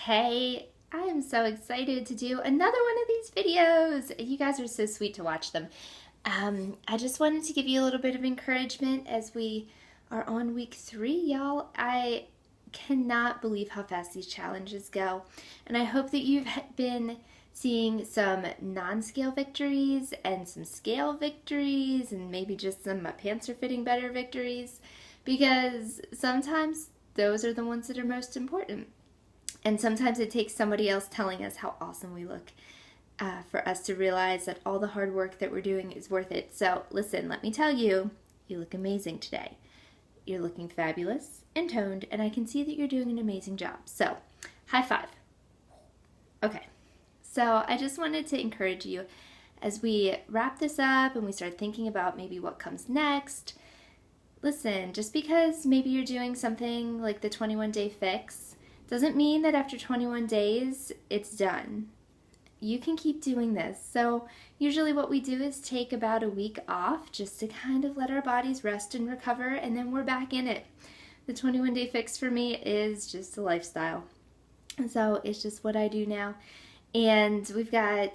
Hey, I am so excited to do another one of these videos. You guys are so sweet to watch them. I just wanted to give you a little bit of encouragement as we are on week 3, y'all. I cannot believe how fast these challenges go. And I hope that you've been seeing some non-scale victories and some scale victories and maybe just some my pants are fitting better victories, because sometimes those are the ones that are most important. And sometimes it takes somebody else telling us how awesome we look for us to realize that all the hard work that we're doing is worth it. So listen, let me tell you, you look amazing today. You're looking fabulous and toned, and I can see that you're doing an amazing job. So high five. Okay, so I just wanted to encourage you as we wrap this up and we start thinking about maybe what comes next. Listen, just because maybe you're doing something like the 21-day fix doesn't mean that after 21 days it's done. You can keep doing this. So usually what we do is take about a week off just to kind of let our bodies rest and recover, and then we're back in it. The 21-day fix for me is just a lifestyle. So it's just what I do now. And we've got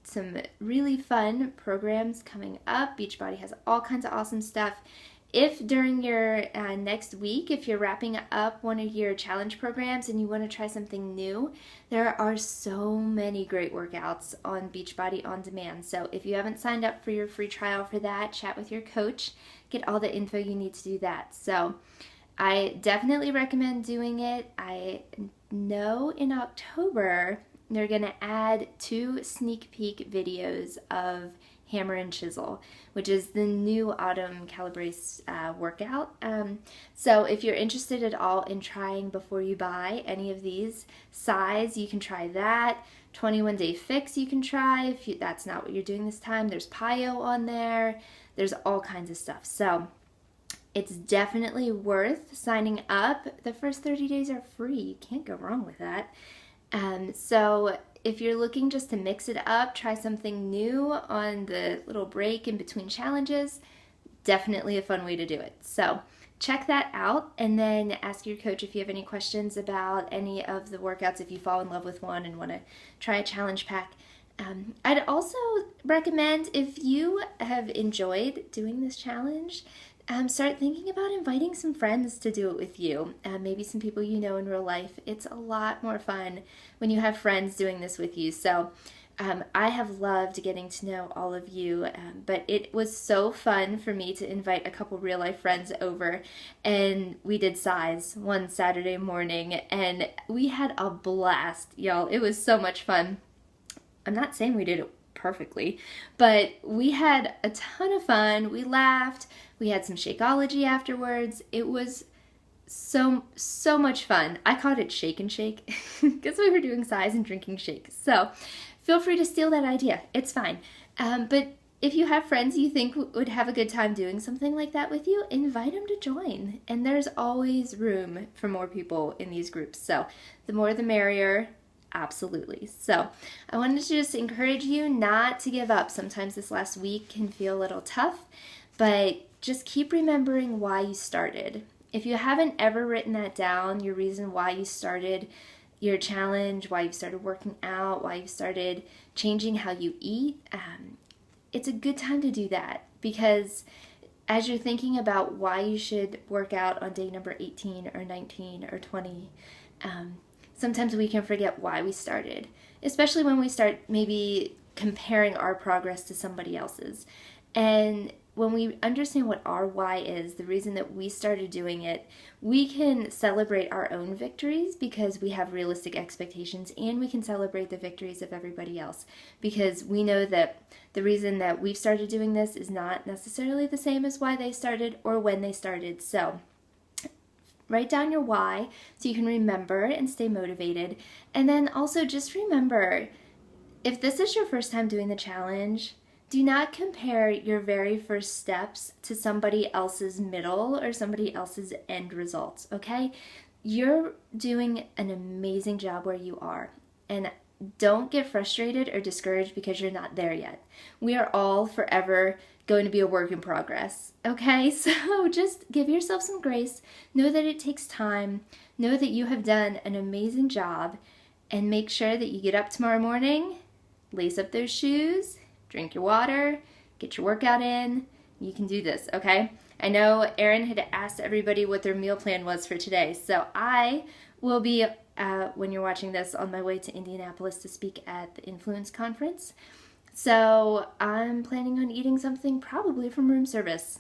some really fun programs coming up. Beachbody has all kinds of awesome stuff. If during your next week, if you're wrapping up one of your challenge programs and you want to try something new, there are so many great workouts on Beachbody On Demand. So if you haven't signed up for your free trial for that, chat with your coach, get all the info you need to do that. So I definitely recommend doing it. I know in October they're going to add 2 sneak peek videos of Hammer and Chisel, which is the new Autumn Calabrese workout. So if you're interested at all in trying before you buy any of these size, you can try that. 21-day fix you can try if that's not what you're doing this time. There's PiYo on there. There's all kinds of stuff. So it's definitely worth signing up. The first 30 days are free. You can't go wrong with that. So if you're looking just to mix it up, try something new on the little break in between challenges, definitely a fun way to do it. So check that out, and then ask your coach if you have any questions about any of the workouts, if you fall in love with one and want to try a challenge pack. I'd also recommend, if you have enjoyed doing this challenge, start thinking about inviting some friends to do it with you. Maybe some people you know in real life. It's a lot more fun when you have friends doing this with you. So I have loved getting to know all of you, but it was so fun for me to invite a couple real life friends over, and we did size one Saturday morning, and we had a blast, y'all. It was so much fun. I'm not saying we did it perfectly, but we had a ton of fun. We laughed. We had some Shakeology afterwards. It was so much fun. I called it Shake and Shake because we were doing size and drinking shakes. So feel free to steal that idea. It's fine. But if you have friends you think would have a good time doing something like that with you, invite them to join. And there's always room for more people in these groups. So the more the merrier. Absolutely. So I wanted to just encourage you not to give up. Sometimes this last week can feel a little tough, but just keep remembering why you started. If you haven't ever written that down, your reason why you started your challenge, why you started working out, why you started changing how you eat, it's a good time to do that, because as you're thinking about why you should work out on day number 18 or 19 or 20, sometimes we can forget why we started, especially when we start maybe comparing our progress to somebody else's. And when we understand what our why is, the reason that we started doing it, we can celebrate our own victories because we have realistic expectations, and we can celebrate the victories of everybody else because we know that the reason that we've started doing this is not necessarily the same as why they started or when they started. So write down your why so you can remember and stay motivated. And then also just remember, if this is your first time doing the challenge, do not compare your very first steps to somebody else's middle or somebody else's end results, okay? You're doing an amazing job where you are. And don't get frustrated or discouraged because you're not there yet. We are all forever going to be a work in progress, okay? So just give yourself some grace. Know that it takes time. Know that you have done an amazing job, And make sure that you get up tomorrow morning, lace up those shoes, drink your water, get your workout in. You can do this, okay? I know Erin had asked everybody what their meal plan was for today. So I will be, when you're watching this, on my way to Indianapolis to speak at the Influence Conference. So I'm planning on eating something probably from room service.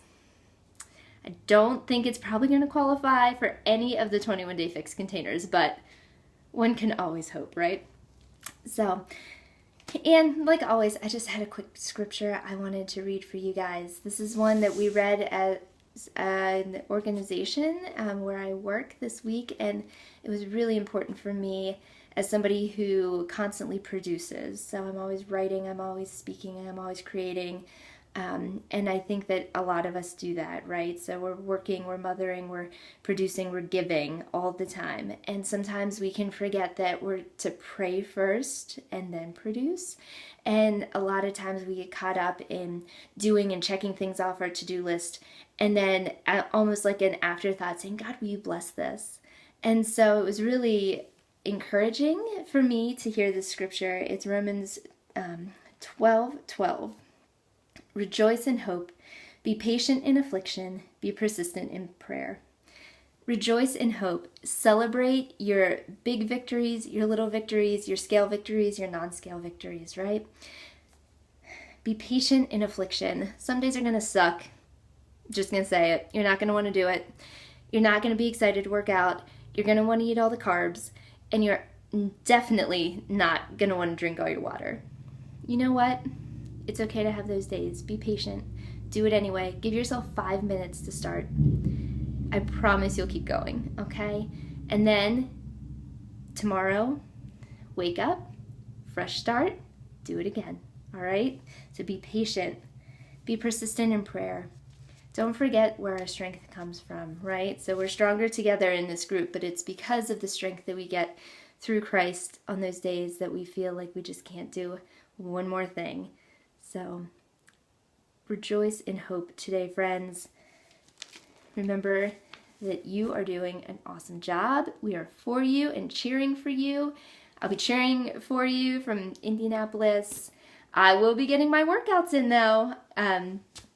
I don't think it's probably going to qualify for any of the 21 Day Fix containers, but one can always hope, right? So, and like always, I just had a quick scripture I wanted to read for you guys. This is one that we read at an organization where I work this week, and it was really important for me as somebody who constantly produces. So I'm always writing, I'm always speaking, I'm always creating. And I think that a lot of us do that, right? So we're working, we're mothering, we're producing, we're giving all the time. And sometimes we can forget that we're to pray first and then produce. And a lot of times we get caught up in doing and checking things off our to-do list. And then almost like an afterthought saying, God, will you bless this? And so it was really encouraging for me to hear this scripture. It's Romans 12:12. Rejoice in hope, be patient in affliction, be persistent in prayer. Rejoice in hope. Celebrate your big victories, your little victories, your scale victories, your non-scale victories, right? Be patient in affliction. Some days are going to suck. Just going to say it. You're not going to want to do it. You're not going to be excited to work out. You're going to want to eat all the carbs. And you're definitely not going to want to drink all your water. You know what? It's okay to have those days. Be patient. Do it anyway. Give yourself 5 minutes to start. I promise you'll keep going, okay? And then tomorrow, wake up, fresh start, do it again, all right? So be patient. Be persistent in prayer. Don't forget where our strength comes from, right? So we're stronger together in this group, but it's because of the strength that we get through Christ on those days that we feel like we just can't do one more thing. So rejoice in hope today, friends. Remember that you are doing an awesome job. We are for you and cheering for you. I'll be cheering for you from Indianapolis. I will be getting my workouts in though.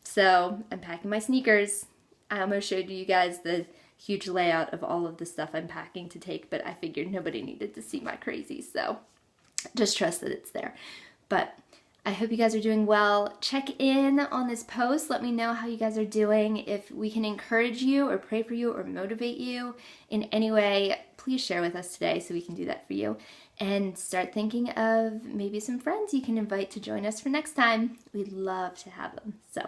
So I'm packing my sneakers. I almost showed you guys the huge layout of all of the stuff I'm packing to take, but I figured nobody needed to see my crazy, so just trust that it's there. But I hope you guys are doing well. Check in on this post. Let me know how you guys are doing. If we can encourage you or pray for you or motivate you in any way, please share with us today so we can do that for you. And start thinking of maybe some friends you can invite to join us for next time. We'd love to have them. So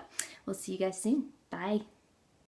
we'll see you guys soon. Bye.